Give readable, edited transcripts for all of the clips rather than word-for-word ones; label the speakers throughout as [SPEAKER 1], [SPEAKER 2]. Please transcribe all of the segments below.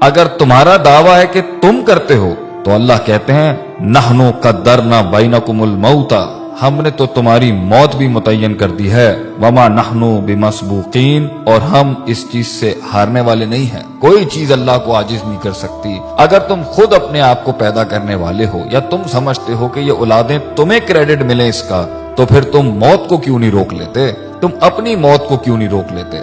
[SPEAKER 1] اگر تمہارا دعویٰ ہے کہ تم کرتے ہو تو اللہ کہتے ہیں نحنو قدرنا بینکم الموت، ہم نے تو تمہاری موت بھی متعین کر دی ہے، وما نحنو بمسبوقین، اور ہم اس چیز سے ہارنے والے نہیں ہیں۔ کوئی چیز اللہ کو عاجز نہیں کر سکتی۔ اگر تم خود اپنے آپ کو پیدا کرنے والے ہو یا تم سمجھتے ہو کہ یہ اولادیں تمہیں کریڈٹ ملے اس کا، تو پھر تم موت کو کیوں نہیں روک لیتے؟ تم اپنی موت کو کیوں نہیں روک لیتے؟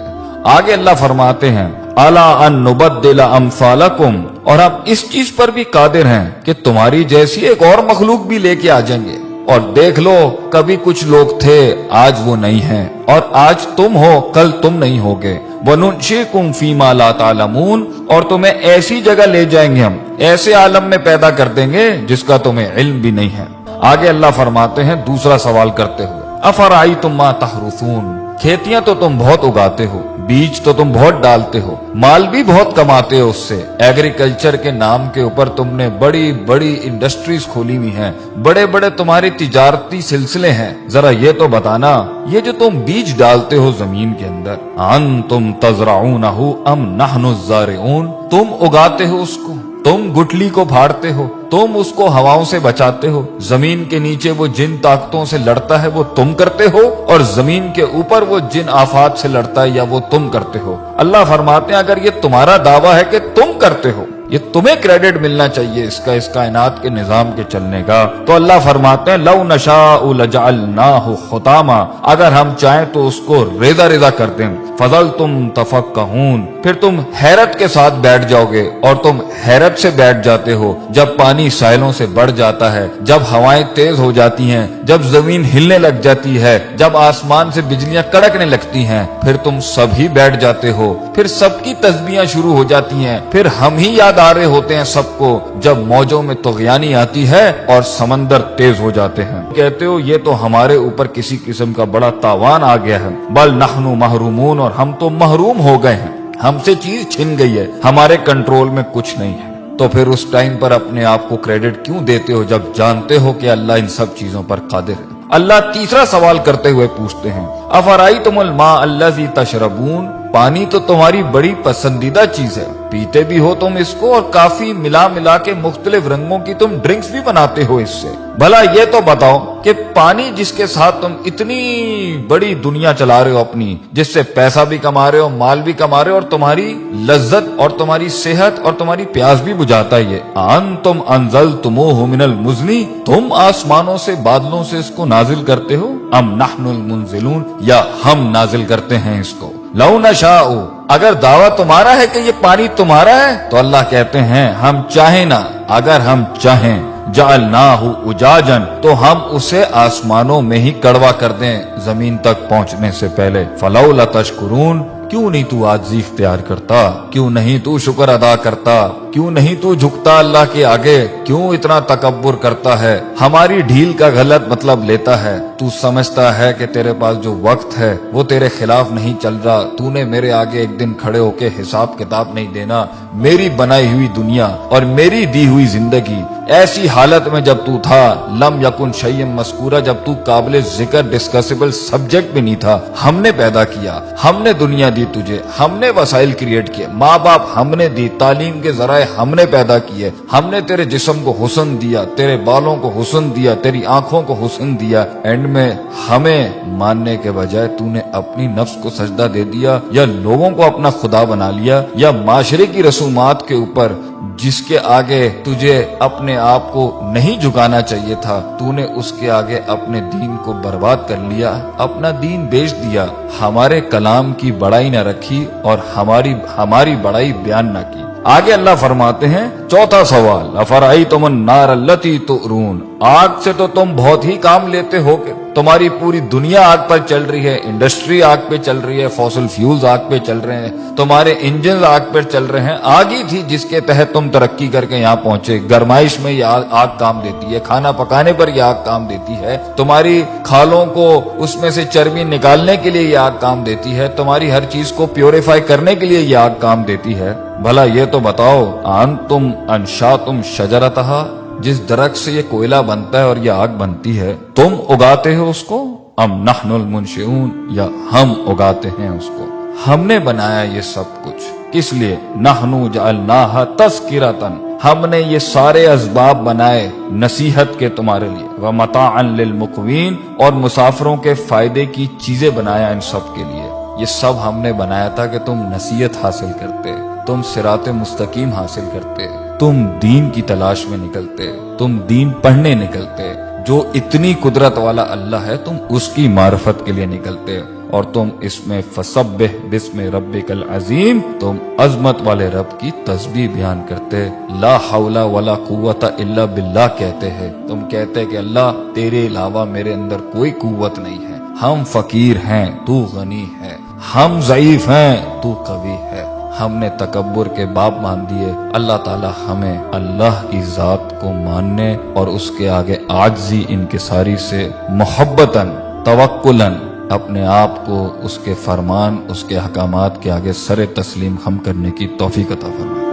[SPEAKER 1] آگے اللہ فرماتے ہیں الا ان نبدل امثالکم، اور ہم اس چیز پر بھی قادر ہیں کہ تمہاری جیسی ایک اور مخلوق بھی لے کے آ جائیں گے۔ اور دیکھ لو، کبھی کچھ لوگ تھے، آج وہ نہیں ہیں، اور آج تم ہو، کل تم نہیں ہوگے۔ وَنُنشِئْكُمْ فِي مَا لَا تَعْلَمُونَ، اور تمہیں ایسی جگہ لے جائیں گے، ہم ایسے عالم میں پیدا کر دیں گے جس کا تمہیں علم بھی نہیں ہے۔ آگے اللہ فرماتے ہیں دوسرا سوال کرتے ہوئے اَفَرَأَيْتُمْ مَا تَحْرُثُونَ، کھیتیاں تو تم بہت اگاتے ہو، بیج تو تم بہت ڈالتے ہو، مال بھی بہت کماتے ہو اس سے، ایگریکلچر کے نام کے اوپر تم نے بڑی بڑی انڈسٹریز کھولی ہوئی ہیں، بڑے بڑے تمہارے تجارتی سلسلے ہیں، ذرا یہ تو بتانا، یہ جو تم بیج ڈالتے ہو زمین کے اندر، انتم تزرعونہ ام نحن الزارعون، تم اگاتے ہو اس کو، تم گٹلی کو پھاڑتے ہو، تم اس کو ہواؤں سے بچاتے ہو، زمین کے نیچے وہ جن طاقتوں سے لڑتا ہے وہ تم کرتے ہو، اور زمین کے اوپر وہ جن آفات سے لڑتا ہے یا وہ تم کرتے ہو۔ اللہ فرماتے ہیں اگر یہ تمہارا دعویٰ ہے کہ تم کرتے ہو، یہ تمہیں کریڈٹ ملنا چاہیے اس کائنات کے نظام کے چلنے کا، تو اللہ فرماتے ہیں لو نشاء لجعلناہ حطاما، اگر ہم چاہیں تو اس کو ریزہ ریزہ کر دیں، فظلتم تفکہون، پھر تم حیرت کے ساتھ بیٹھ جاؤ گے، اور تم حیرت سے بیٹھ جاتے ہو جب پانی ساحلوں سے بڑھ جاتا ہے، جب ہوائیں تیز ہو جاتی ہیں، جب زمین ہلنے لگ جاتی ہے، جب آسمان سے بجلیاں کڑکنے لگتی ہیں، پھر تم سب ہی بیٹھ جاتے ہو، پھر سب کی تسبیحاں شروع ہو جاتی ہیں، پھر ہم ہی یاد آ رہے ہوتے ہیں سب کو جب موجوں میں طغیانی آتی ہے اور سمندر تیز ہو جاتے ہیں۔ کہتے ہو یہ تو ہمارے اوپر کسی قسم کا بڑا تاوان آ گیا ہے، بل نحن محرومون، اور ہم تو محروم ہو گئے ہیں، ہم سے چیز چھن گئی ہے، ہمارے کنٹرول میں کچھ نہیں ہے۔ تو پھر اس ٹائم پر اپنے آپ کو کریڈٹ کیوں دیتے ہو جب جانتے ہو کہ اللہ ان سب چیزوں پر قادر ہے؟ اللہ تیسرا سوال کرتے ہوئے پوچھتے ہیں افرأیتم الماء الذی تشربون، پانی تو تمہاری بڑی پسندیدہ چیز ہے، پیتے بھی ہو تم اس کو، اور کافی ملا کے مختلف رنگوں کی تم ڈرنکس بھی بناتے ہو اس سے۔ بھلا یہ تو بتاؤ کہ پانی جس کے ساتھ تم اتنی بڑی دنیا چلا رہے ہو اپنی، جس سے پیسہ بھی کما رہے ہو، مال بھی کما رہے ہو، اور تمہاری لذت اور تمہاری صحت اور تمہاری پیاس بھی بجھاتا ہے، یہ انتم انزلتموہ من المزن، تم آسمانوں سے بادلوں سے اس کو نازل کرتے ہو، ام نحن المنزلون، یا ہم نازل کرتے ہیں اس کو۔ لو نشاء، اگر دعویٰ تمہارا ہے کہ یہ پانی تمہارا ہے تو اللہ کہتے ہیں ہم چاہیں نا، اگر ہم چاہیں جعلناہ اجاجا، تو ہم اسے آسمانوں میں ہی کڑوا کر دیں زمین تک پہنچنے سے پہلے۔ فلولا تشکرون، کیوں نہیں تو عاجزی اختیار کرتا، کیوں نہیں تو شکر ادا کرتا، کیوں نہیں تو جھکتا اللہ کے آگے، کیوں اتنا تکبر کرتا ہے، ہماری ڈھیل کا غلط مطلب لیتا ہے، تو سمجھتا ہے کہ تیرے پاس جو وقت ہے وہ تیرے خلاف نہیں چل رہا، تو نے میرے آگے ایک دن کھڑے ہو کے حساب کتاب نہیں دینا، میری بنائی ہوئی دنیا اور میری دی ہوئی زندگی ایسی حالت میں جب تو تھا، لم یکن شیئا مذکورا، جب تو قابل ذکر ڈسکسیبل سبجیکٹ بھی نہیں تھا، ہم نے پیدا کیا، ہم نے دنیا دی تجھے، ہم نے وسائل کریٹ کیے، ماں باپ ہم نے دی، تعلیم کے ذرائع ہم نے پیدا کیے، ہم نے تیرے جسم کو حسن دیا، تیرے بالوں کو حسن دیا، تیری آنکھوں کو حسن دیا، اینڈ میں ہمیں ماننے کے بجائے تو نے اپنی نفس کو سجدہ دے دیا، یا لوگوں کو اپنا خدا بنا لیا، یا معاشرے کی رسومات کے اوپر جس کے آگے تجھے اپنے آپ کو نہیں جھکانا چاہیے تھا، تو نے اس کے آگے اپنے دین کو برباد کر لیا، اپنا دین بیچ دیا، ہمارے کلام کی بڑائی نہ رکھی اور ہماری بڑائی بیان نہ کی۔ آگے اللہ فرماتے ہیں چوتھا سوال افرأیتم النار التی تؤرون، آگ سے تو تم بہت ہی کام لیتے ہو کہ تمہاری پوری دنیا آگ پر چل رہی ہے، انڈسٹری آگ پہ چل رہی ہے، فوسل فیولز آگ پہ چل رہے ہیں، تمہارے انجنز آگ پر چل رہے ہیں، آگ ہی تھی جس کے تحت تم ترقی کر کے یہاں پہنچے، گرمائش میں یہ آگ کام دیتی ہے، کھانا پکانے پر یہ آگ کام دیتی ہے، تمہاری کھالوں کو اس میں سے چربی نکالنے کے لیے یہ آگ کام دیتی ہے، تمہاری ہر چیز کو پیوریفائی کرنے کے لیے یہ آگ کام دیتی ہے۔ بھلا یہ تو بتاؤ انتم انشاتم شجرتہا، جس درخت سے یہ کوئلہ بنتا ہے اور یہ آگ بنتی ہے، تم اگاتے ہو اس کو، ام نحن المنشئون، یا ہم اگاتے ہیں اس کو، ہم نے بنایا یہ سب کچھ۔ کس لیے؟ نحنو جعلناہا تذکرۃ، ہم نے یہ سارے اسباب بنائے نصیحت کے تمہارے لیے، ومتاعا للمقوین، اور مسافروں کے فائدے کی چیزیں بنایا ان سب کے لیے۔ یہ سب ہم نے بنایا تھا کہ تم نصیحت حاصل کرتے، تم صراط مستقیم حاصل کرتے، تم دین کی تلاش میں نکلتے، تم دین پڑھنے نکلتے۔ جو اتنی قدرت والا اللہ ہے تم اس کی معرفت کے لیے نکلتے، اور تم اس میں فسبح بسم ربک العظیم، تم عظمت والے رب کی تسبیح بیان کرتے، لا حول ولا قوت الا باللہ کہتے ہیں۔ تم کہتے کہ اللہ تیرے علاوہ میرے اندر کوئی قوت نہیں ہے، ہم فقیر ہیں تو غنی ہے، ہم ضعیف ہیں تو قوی ہے۔ ہم نے تکبر کے باب مان دیے، اللہ تعالی ہمیں اللہ کی ذات کو ماننے اور اس کے آگے عاجزی انکساری سے محبتاً توکلاً اپنے آپ کو اس کے فرمان، اس کے احکامات کے آگے سر تسلیم خم کرنے کی توفیق عطا فرمائے۔